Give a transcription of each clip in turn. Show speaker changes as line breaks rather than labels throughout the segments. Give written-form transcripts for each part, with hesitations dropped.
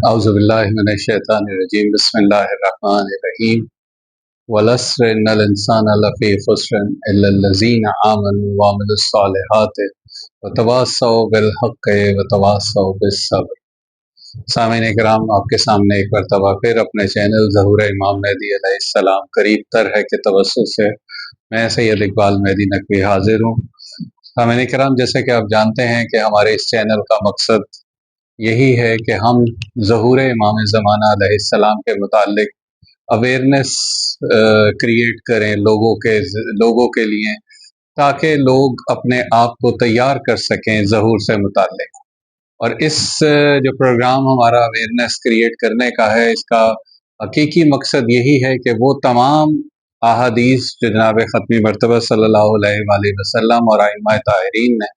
औज़ुबिल्लाहि मिनश्शैतानिर्रजीम बिस्मिल्लाहिर्रहमानिर्रहीम वलस्र इन्नल इंसाना लफ़ी ख़ुस्र इल्लल्लज़ीना आमनू व अमिलुस्सालिहाति वतवास्सौ बिल हक़्क़ि वतवास्सौ बिस्सब्र। सामीन इकराम, आपके सामने एक मरतबा फिर अपने चैनल ज़हूर इमाम मेहदी अलैहिस्सलाम करीब तर है के तवस्सुत से मैं सैयद इकबाल मेहदी नकवी हाजिर हूँ। सामीन इकराम, जैसे कि आप जानते हैं कि हमारे इस चैनल का मकसद यही है कि हम ज़हूर इमाम ज़माना अलैहिस्सलाम के मुतालिक अवेयरनेस क्रिएट करें लोगों के लिए, ताकि लोग अपने आप को तैयार कर सकें ज़हूर से मुतालिक। और इस जो प्रोग्राम हमारा अवेयरनेस क्रिएट करने का है, इसका हकीकी मकसद यही है कि वो तमाम अहादीस जो जनाब ख़त्मी मरतबा सल्लल्लाहु अलैहि वसल्लम और आइम्मा ताहिरीन ने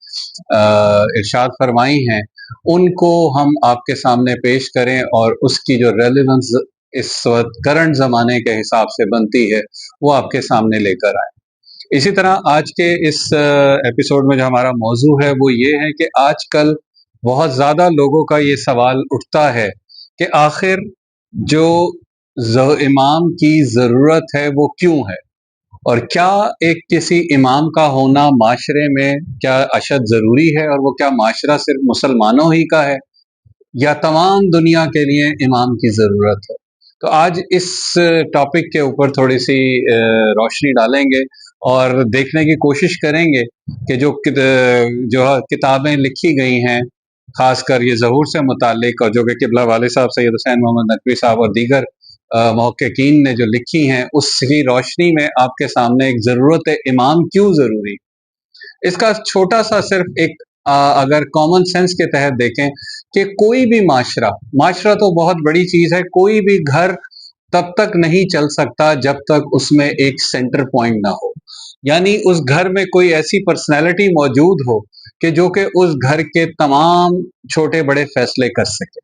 इरशाद फरमाई हैं, उनको हम आपके सामने पेश करें और उसकी जो रेलेवेंस इस वक्त करंट ज़माने के हिसाब से बनती है वो आपके सामने लेकर आए। इसी तरह आज के इस एपिसोड में जो हमारा मौजू है वो ये है कि आजकल बहुत ज़्यादा लोगों का ये सवाल उठता है कि आखिर जो इमाम की ज़रूरत है वो क्यों है, और क्या एक किसी इमाम का होना माशरे में क्या अशद ज़रूरी है, और वो क्या माशरा सिर्फ मुसलमानों ही का है या तमाम दुनिया के लिए इमाम की ज़रूरत है। तो आज इस टॉपिक के ऊपर थोड़ी सी रोशनी डालेंगे और देखने की कोशिश करेंगे कि जो किताबें लिखी गई हैं, ख़ासकर ये ज़हूर से मुतालिक, और जो कि क़िबला वाले साहब सैयद हुसैन मोहम्मद नकवी साहब और दीगर मुहक्किकीन ने जो लिखी हैं, उसकी रोशनी में आपके सामने एक ज़रूरत इमाम क्यों ज़रूरी, इसका छोटा सा सिर्फ एक अगर कॉमन सेंस के तहत देखें कि कोई भी माशरा तो बहुत बड़ी चीज़ है। कोई भी घर तब तक नहीं चल सकता जब तक उसमें एक सेंटर पॉइंट ना हो, यानी उस घर में कोई ऐसी पर्सनैलिटी मौजूद हो कि जो कि उस घर के तमाम छोटे बड़े फैसले कर सके,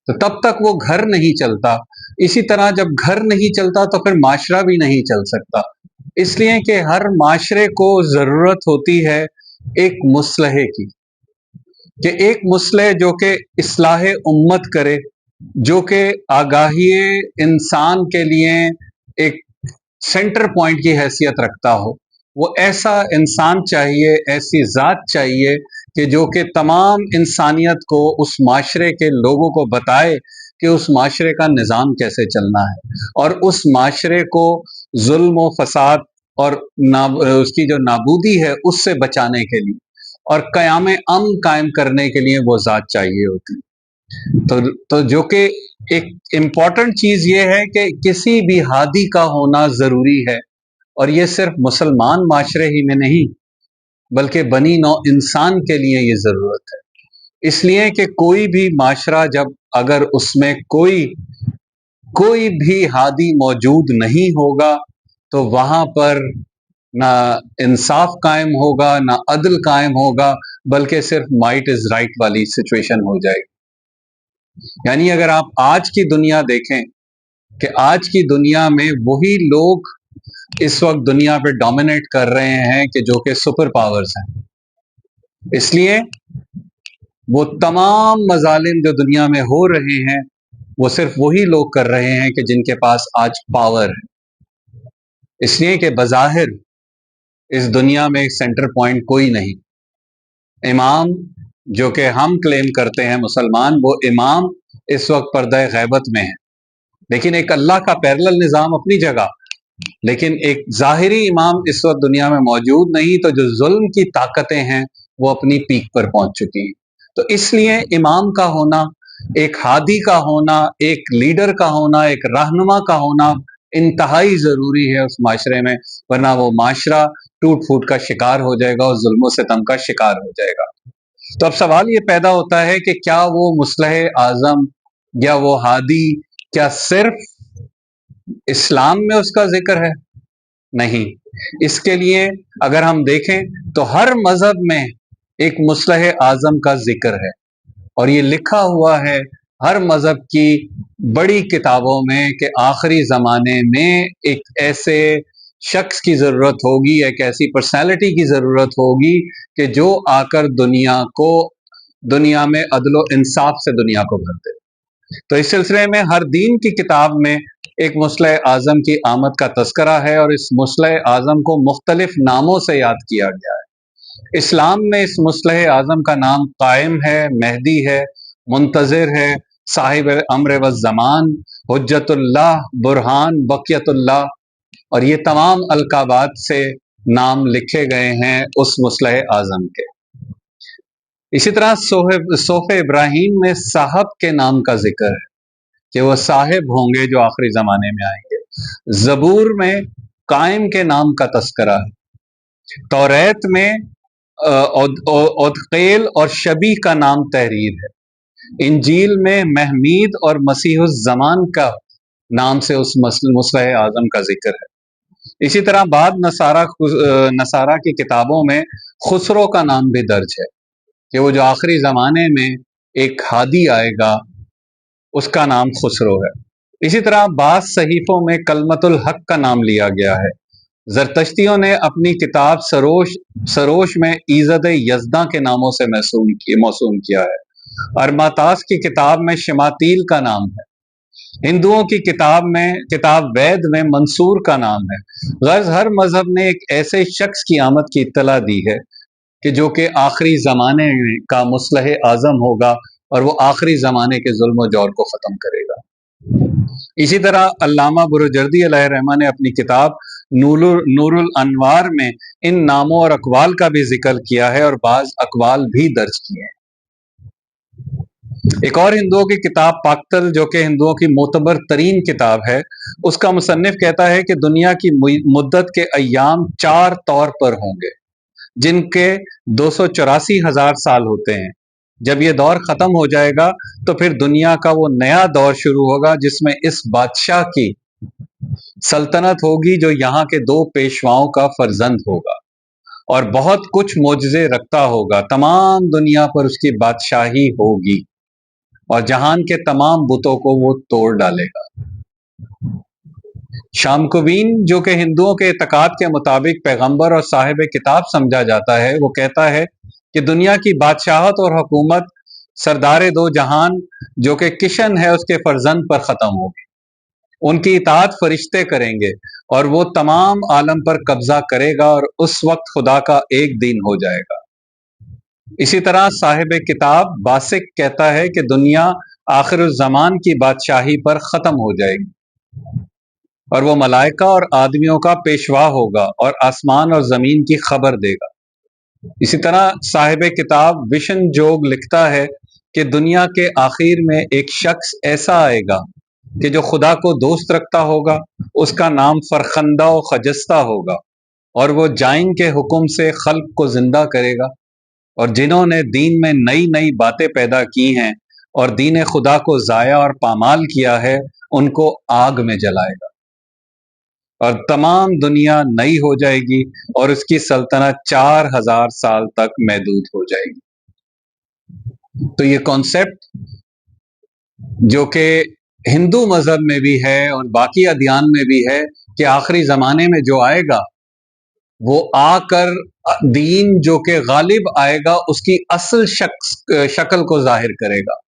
तो तब तक वो घर नहीं चलता। इसी तरह जब घर नहीं चलता तो फिर माशरा भी नहीं चल सकता। इसलिए कि हर माशरे को ज़रूरत होती है एक मुस्लहे की, कि एक मुस्लह जो कि इस्लाह उम्मत करे, जो कि आगाही इंसान के लिए एक सेंटर पॉइंट की हैसियत रखता हो। वो ऐसा इंसान चाहिए, ऐसी ज़ात चाहिए कि जो कि तमाम इंसानियत को, उस माशरे के लोगों को बताए कि उस माशरे का निज़ाम कैसे चलना है, और उस माशरे को जुल्म व फसाद और उसकी जो नाबूदी है उससे बचाने के लिए और क़याम अमन कायम करने के लिए वो ज़ात चाहिए होती। तो जो कि एक इम्पॉर्टेंट चीज़ ये है कि किसी भी हादी का होना ज़रूरी है, और ये सिर्फ मुसलमान माशरे ही में नहीं बल्कि बनी नौ इंसान के लिए ये ज़रूरत है। इसलिए कि कोई भी माशरा जब अगर उसमें कोई भी हादी मौजूद नहीं होगा तो वहाँ पर ना इंसाफ कायम होगा, ना अदल कायम होगा, बल्कि सिर्फ माइट इज़ राइट वाली सिचुएशन हो जाएगी। यानी अगर आप आज की दुनिया देखें कि आज की दुनिया में वही लोग इस वक्त दुनिया पे डोमिनेट कर रहे हैं कि जो कि सुपर पावर्स हैं। इसलिए वो तमाम मजालिम जो दुनिया में हो रहे हैं वो सिर्फ वही लोग कर रहे हैं कि जिनके पास आज पावर है। इसलिए कि बज़ाहिर इस दुनिया में सेंटर पॉइंट कोई नहीं। इमाम जो कि हम क्लेम करते हैं मुसलमान, वो इमाम इस वक्त पर्दा गैबत में है, लेकिन एक अल्लाह का पैरेलल निज़ाम अपनी जगह, लेकिन एक ज़ाहिरी इमाम इस वक्त दुनिया में मौजूद नहीं। तो जो जुल्म की ताकतें हैं वो अपनी पीक पर पहुंच चुकी हैं। तो इसलिए इमाम का होना, एक हादी का होना, एक लीडर का होना, एक रहनुमा का होना इंतहाई ज़रूरी है उस माशरे में, वरना वो माशरा टूट फूट का शिकार हो जाएगा और जुल्म सितम का शिकार हो जाएगा। तो अब सवाल ये पैदा होता है कि क्या वो मुस्लह आज़म या वो हादी क्या सिर्फ इस्लाम में उसका जिक्र है? नहीं। इसके लिए अगर हम देखें तो हर मजहब में एक मुस्लह आज़म का जिक्र है, और ये लिखा हुआ है हर मजहब की बड़ी किताबों में कि आखिरी ज़माने में एक ऐसे शख्स की ज़रूरत होगी, एक ऐसी पर्सनैलिटी की ज़रूरत होगी कि जो आकर दुनिया को दुनिया में अदल व इंसाफ से दुनिया को भर दे। तो इस सिलसिले में हर दीन की किताब में एक मुस्लिह आज़म की आमद का तस्करा है और इस मुस्लिह आज़म को मुख्तलिफ नामों से याद किया गया है। इस्लाम में इस मुस्लिह आज़म का नाम कायम है, मेहदी है, मुंतज़िर है, साहिब अम्र व ज़मान, हुज्जतुल्लाह, बुरहान, बक़ियतुल्लाह, और ये तमाम अलकाबात से नाम लिखे गए हैं उस मुस्लिह आज़म के। इसी तरह सोफ़े इब्राहीम में साहब के नाम का जिक्र है कि वो साहिब होंगे जो आखिरी ज़माने में आएंगे। ज़बूर में कायम के नाम का तस्करा है। तौरेत में उदक़ैल और शबी का नाम तहरीर है। इंजील में महमीद और मसीहुज़्ज़मान का नाम से उस मुस्लिह आज़म का जिक्र है। इसी तरह बाद नसारा की किताबों में खुसरो का नाम भी दर्ज है कि वो जो आखिरी ज़माने में एक हादी आएगा उसका नाम खुसरो है। इसी तरह बाज़ सहीफ़ों में कलमतुल हक का नाम लिया गया है। ज़रतश्तियों ने अपनी किताब सरोश में ईज़द यज़दा के नामों से मौसूम किया है। अरमातास की किताब में शमातील का नाम है। हिंदुओं की किताब वैद में मंसूर का नाम है। गर्ज हर मजहब ने एक ऐसे शख्स की आमद की इत्तला दी है कि जो कि आखिरी ज़माने का मुस्लिह आज़म होगा और वो आखिरी ज़माने के जुल्म और जौर को ख़त्म करेगा। इसी तरह अल्लामा बुरुजर्दी अलैहिर्रहमा ने अपनी किताब नूरुल अनवार में इन नामों और अक़वाल का भी जिक्र किया है और बाज़ अक़वाल भी दर्ज किए हैं। एक और हिंदुओं की किताब पाक्तल, जो कि हिंदुओं की मोतबर तरीन किताब है, उसका मुसन्निफ कहता है कि दुनिया की मुद्दत के अय्याम 4 तौर पर होंगे जिनके 284,000 साल होते हैं। जब ये दौर ख़त्म हो जाएगा तो फिर दुनिया का वो नया दौर शुरू होगा जिसमें इस बादशाह की सल्तनत होगी जो यहाँ के 2 पेशवाओं का फर्जंद होगा और बहुत कुछ मोजज़े रखता होगा। तमाम दुनिया पर उसकी बादशाही होगी और जहान के तमाम बुतों को वो तोड़ डालेगा। शामकुबीन, जो कि हिंदुओं के एतकाद के मुताबिक पैगंबर और साहिब किताब समझा जाता है, वो कहता है कि दुनिया की बादशाहत और हुकूमत सरदार दो जहान जो कि किशन है उसके फर्जंद पर ख़त्म होगी। उनकी इताअत फरिश्ते करेंगे और वो तमाम आलम पर कब्जा करेगा और उस वक्त खुदा का एक दिन हो जाएगा। इसी तरह साहिब किताब बासिक कहता है कि दुनिया आखिरुज़्ज़मान की बादशाही पर ख़त्म हो जाएगी और वो मलाइका और आदमियों का पेशवा होगा और आसमान और ज़मीन की खबर देगा। इसी तरह साहिब किताब विशन जोग लिखता है कि दुनिया के आखिर में एक शख्स ऐसा आएगा कि जो खुदा को दोस्त रखता होगा, उसका नाम फरखंदा व खजस्ता होगा और वो जाइन के हुक्म से खल्क को जिंदा करेगा और जिन्होंने दीन में नई नई बातें पैदा की हैं और दीन खुदा को ज़ाया और पामाल किया है उनको आग में जलाएगा और तमाम दुनिया नई हो जाएगी और उसकी सल्तनत 4000 साल तक महदूद हो जाएगी। तो ये कॉन्सेप्ट जो कि हिंदू मजहब में भी है और बाकी अदियान में भी है कि आखिरी ज़माने में जो आएगा वो आकर दीन जो कि गालिब आएगा उसकी असल शक्ल को जाहिर करेगा।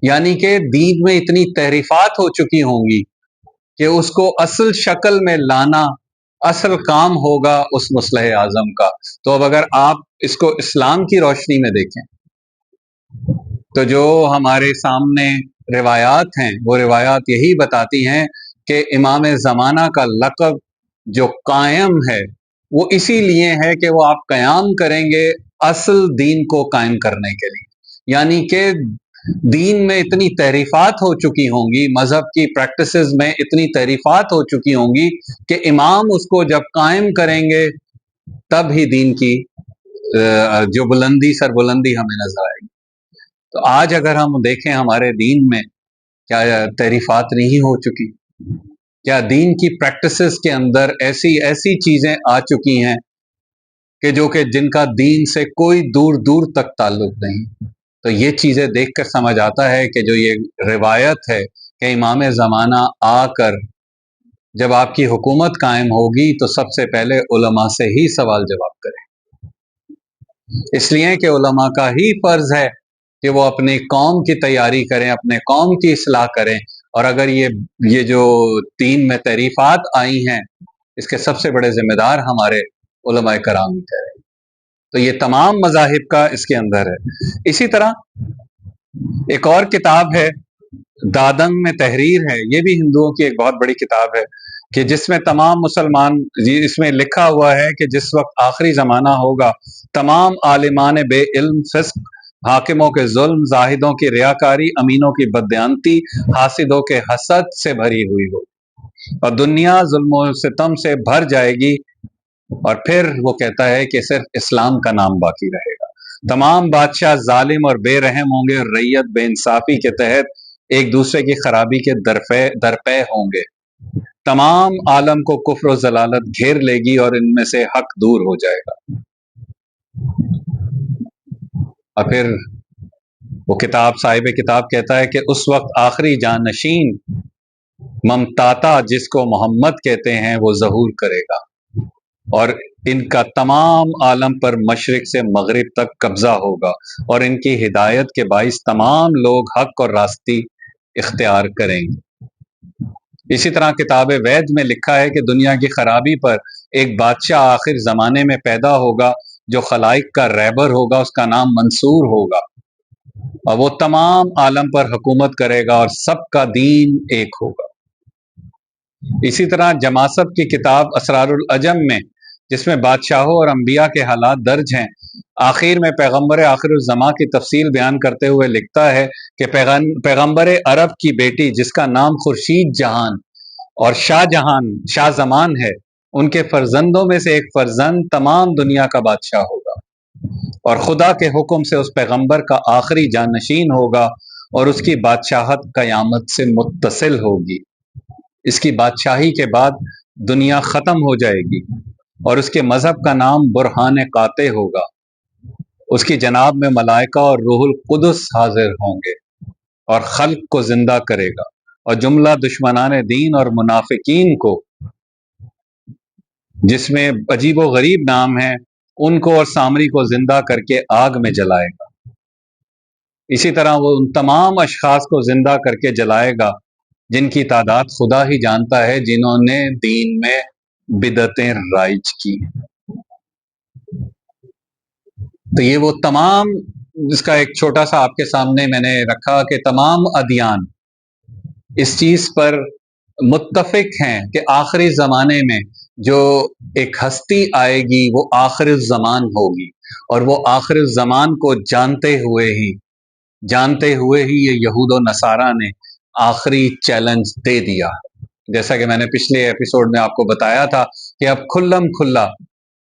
यानी कि दीन में इतनी तहरीफात हो चुकी होंगी कि उसको असल शक्ल में लाना असल काम होगा उस मुस्लिह आज़म का। तो अब अगर आप इसको इस्लाम की रोशनी में देखें तो जो हमारे सामने रिवायात हैं वो रिवायात यही बताती हैं कि इमाम ज़माना का लक़ब जो कायम है वो इसीलिए है कि वो आप क़याम करेंगे असल दीन को कायम करने के लिए। यानी कि दीन में इतनी तहरीफात हो चुकी होंगी, मजहब की प्रैक्टिसेस में इतनी तहरीफात हो चुकी होंगी कि इमाम उसको जब कायम करेंगे तब ही दीन की जो सरबुलंदी हमें नजर आएगी। तो आज अगर हम देखें हमारे दीन में क्या तहरीफात नहीं हो चुकी, क्या दीन की प्रैक्टिसेस के अंदर ऐसी ऐसी चीजें आ चुकी हैं कि जो कि जिनका दीन से कोई दूर दूर तक ताल्लुक नहीं। तो ये चीजें देखकर समझ आता है कि जो ये रिवायत है कि इमाम ज़माना आकर जब आपकी हुकूमत कायम होगी तो सबसे पहले उलमा से ही सवाल जवाब करें, इसलिए कि उलमा का ही फर्ज है کہ وہ اپنی قوم کی تیاری کریں، اپنے قوم کی اصلاح کریں، اور اگر یہ جو دین میں تحریفات آئی ہیں اس کے سب سے بڑے ذمہ دار ہمارے علماء کرام ہی ٹھہرے۔ تو یہ تمام مذاہب کا اس کے اندر ہے۔ اسی طرح ایک اور کتاب ہے دادنگ میں تحریر ہے، یہ بھی ہندوؤں کی ایک بہت بڑی کتاب ہے کہ جس میں تمام مسلمان، اس میں لکھا ہوا ہے کہ جس وقت آخری زمانہ ہوگا تمام عالمان بے علم، فسق، حاکموں کے ظلم، زاہدوں کی ریاکاری، امینوں کی بددیانتی، حاسدوں کے حسد سے بھری ہوئی ہو، اور دنیا ظلم و ستم سے بھر جائے گی، اور پھر وہ کہتا ہے کہ صرف اسلام کا نام باقی رہے گا۔ تمام بادشاہ ظالم اور بے رحم ہوں گے، اور ریت بے انصافی کے تحت ایک دوسرے کی خرابی کے درپے ہوں گے۔ تمام عالم کو کفر و ضلالت گھیر لے گی، اور ان میں سے حق دور ہو جائے گا۔ اور پھر وہ صاحب کتاب کہتا ہے کہ اس وقت آخری جانشین ممتاتا، جس کو محمد کہتے ہیں، وہ ظہور کرے گا، اور ان کا تمام عالم پر مشرق سے مغرب تک قبضہ ہوگا، اور ان کی ہدایت کے باعث تمام لوگ حق اور راستی اختیار کریں گے۔ اسی طرح کتاب وید میں لکھا ہے کہ دنیا کی خرابی پر ایک بادشاہ آخر زمانے میں پیدا ہوگا جو خلائق کا رہبر ہوگا، اس کا نام منصور ہوگا، اور وہ تمام عالم پر حکومت کرے گا، اور سب کا دین ایک ہوگا۔ اسی طرح جماسب کی کتاب اسرار العجم میں، جس میں بادشاہوں اور انبیاء کے حالات درج ہیں، آخر میں پیغمبر آخر الزماں کی تفصیل بیان کرتے ہوئے لکھتا ہے کہ پیغمبر عرب کی بیٹی جس کا نام خورشید جہان اور شاہ زمان ہے، ان کے فرزندوں میں سے ایک فرزند تمام دنیا کا بادشاہ ہوگا، اور خدا کے حکم سے اس پیغمبر کا آخری جانشین ہوگا، اور اس کی بادشاہت قیامت سے متصل ہوگی۔ اس کی بادشاہی کے بعد دنیا ختم ہو جائے گی، اور اس کے مذہب کا نام برہان قاطع ہوگا۔ اس کی جناب میں ملائکہ اور روح القدس حاضر ہوں گے، اور خلق کو زندہ کرے گا، اور جملہ دشمنان دین اور منافقین کو، جس میں عجیب و غریب نام ہیں، ان کو اور سامری کو زندہ کر کے آگ میں جلائے گا۔ اسی طرح وہ ان تمام اشخاص کو زندہ کر کے جلائے گا جن کی تعداد خدا ہی جانتا ہے، جنہوں نے دین میں بدعتیں رائج کی۔ تو یہ وہ تمام، جس کا ایک چھوٹا سا آپ کے سامنے میں نے رکھا کہ تمام ادیان اس چیز پر متفق ہیں کہ آخری زمانے میں جو ایک ہستی آئے گی وہ آخر الزمان ہوگی، اور وہ آخر الزمان کو جانتے ہوئے ہی یہ یہود و نصارہ نے آخری چیلنج دے دیا۔ جیسا کہ میں نے پچھلے ایپیسوڈ میں آپ کو بتایا تھا کہ اب کھلم کھلا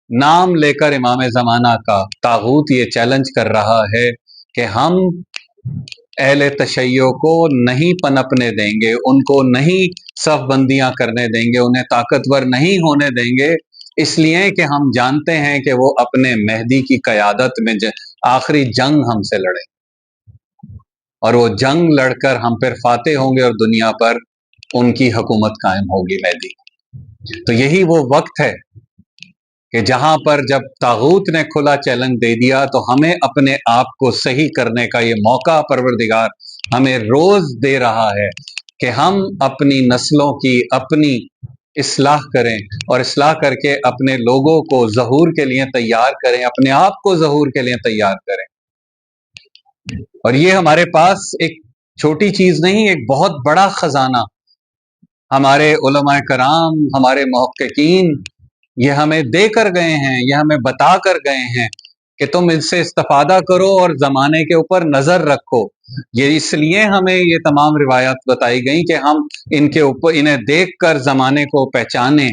نام لے کر امام زمانہ کا طاغوت یہ چیلنج کر رہا ہے کہ ہم اہل تشیع کو نہیں پنپنے دیں گے، ان کو نہیں صف بندیاں کرنے دیں گے، انہیں طاقتور نہیں ہونے دیں گے، اس لیے کہ ہم جانتے ہیں کہ وہ اپنے مہدی کی قیادت میں آخری جنگ ہم سے لڑیں، اور وہ جنگ لڑ کر ہم پھر فاتح ہوں گے، اور دنیا پر ان کی حکومت قائم ہوگی مہدی۔ تو یہی وہ وقت ہے کہ جہاں پر جب طاغوت نے کھلا چیلنج دے دیا تو ہمیں اپنے آپ کو صحیح کرنے کا یہ موقع پروردگار ہمیں روز دے رہا ہے کہ ہم اپنی نسلوں کی اپنی اصلاح کریں، اور اصلاح کر کے اپنے لوگوں کو ظہور کے لیے تیار کریں، اپنے آپ کو ظہور کے لیے تیار کریں۔ اور یہ ہمارے پاس ایک چھوٹی چیز نہیں، ایک بہت بڑا خزانہ ہمارے علماء کرام، ہمارے محققین یہ ہمیں دے کر گئے ہیں، یہ ہمیں بتا کر گئے ہیں کہ تم اس سے استفادہ کرو اور زمانے کے اوپر نظر رکھو۔ یہ اس لیے ہمیں یہ تمام روایات بتائی گئیں کہ ہم ان کے اوپر انہیں دیکھ کر زمانے کو پہچانیں،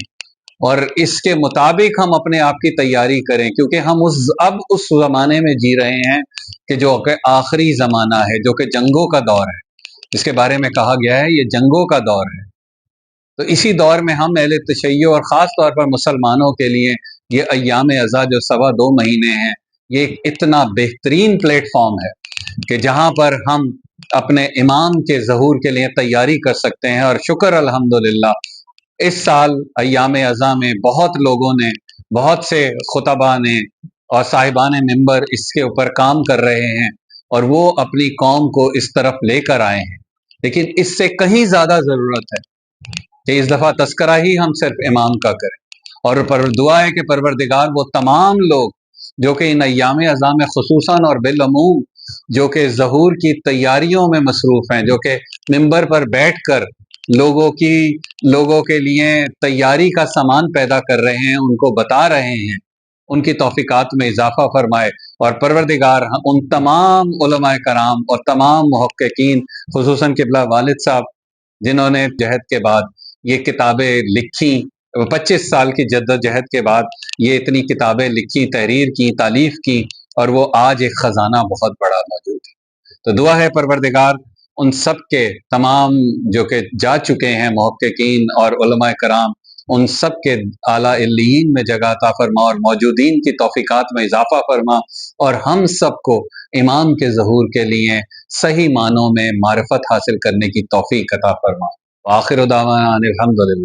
اور اس کے مطابق ہم اپنے آپ کی تیاری کریں، کیونکہ ہم اب اس زمانے میں جی رہے ہیں کہ جو کہ آخری زمانہ ہے، جو کہ جنگوں کا دور ہے، جس کے بارے میں کہا گیا ہے یہ جنگوں کا دور ہے۔ تو اسی دور میں ہم اہل تشیع اور خاص طور پر مسلمانوں کے لیے یہ ایام عزا جو 2.25 مہینے ہیں، یہ ایک اتنا بہترین پلیٹ فارم ہے کہ جہاں پر ہم اپنے امام کے ظہور کے لیے تیاری کر سکتے ہیں۔ اور شکر الحمدللہ اس سال ایام عزا میں بہت لوگوں نے، بہت سے خطباء نے اور صاحبان منبر اس کے اوپر کام کر رہے ہیں، اور وہ اپنی قوم کو اس طرف لے کر آئے ہیں، لیکن اس سے کہیں زیادہ ضرورت ہے کہ اس دفعہ تذکرہ ہی ہم صرف امام کا کریں، اور دعا ہے کہ پروردگار وہ تمام لوگ جو کہ ان ایام اعظام میں خصوصاً اور بالعموم جو کہ ظہور کی تیاریوں میں مصروف ہیں، جو کہ ممبر پر بیٹھ کر لوگوں کے لیے تیاری کا سامان پیدا کر رہے ہیں، ان کو بتا رہے ہیں، ان کی توفیقات میں اضافہ فرمائے، اور پروردگار ان تمام علماء کرام اور تمام محققین خصوصاً قبلہ والد صاحب جنہوں نے جہد کے بعد یہ کتابیں لکھی، 25 سال کی جد و جہد کے بعد یہ اتنی کتابیں لکھی، تحریر کی، تالیف کی، اور وہ آج ایک خزانہ بہت بڑا موجود ہے۔ تو دعا ہے پروردگار ان سب کے تمام جو کہ جا چکے ہیں محققین اور علماء کرام، ان سب کے اعلیٰ علیین میں جگہ عطا فرما، اور موجودین کی توفیقات میں اضافہ فرما، اور ہم سب کو امام کے ظہور کے لیے صحیح معنوں میں معرفت حاصل کرنے کی توفیق عطا فرما۔ آخر دعوانا ان الحمدللہ۔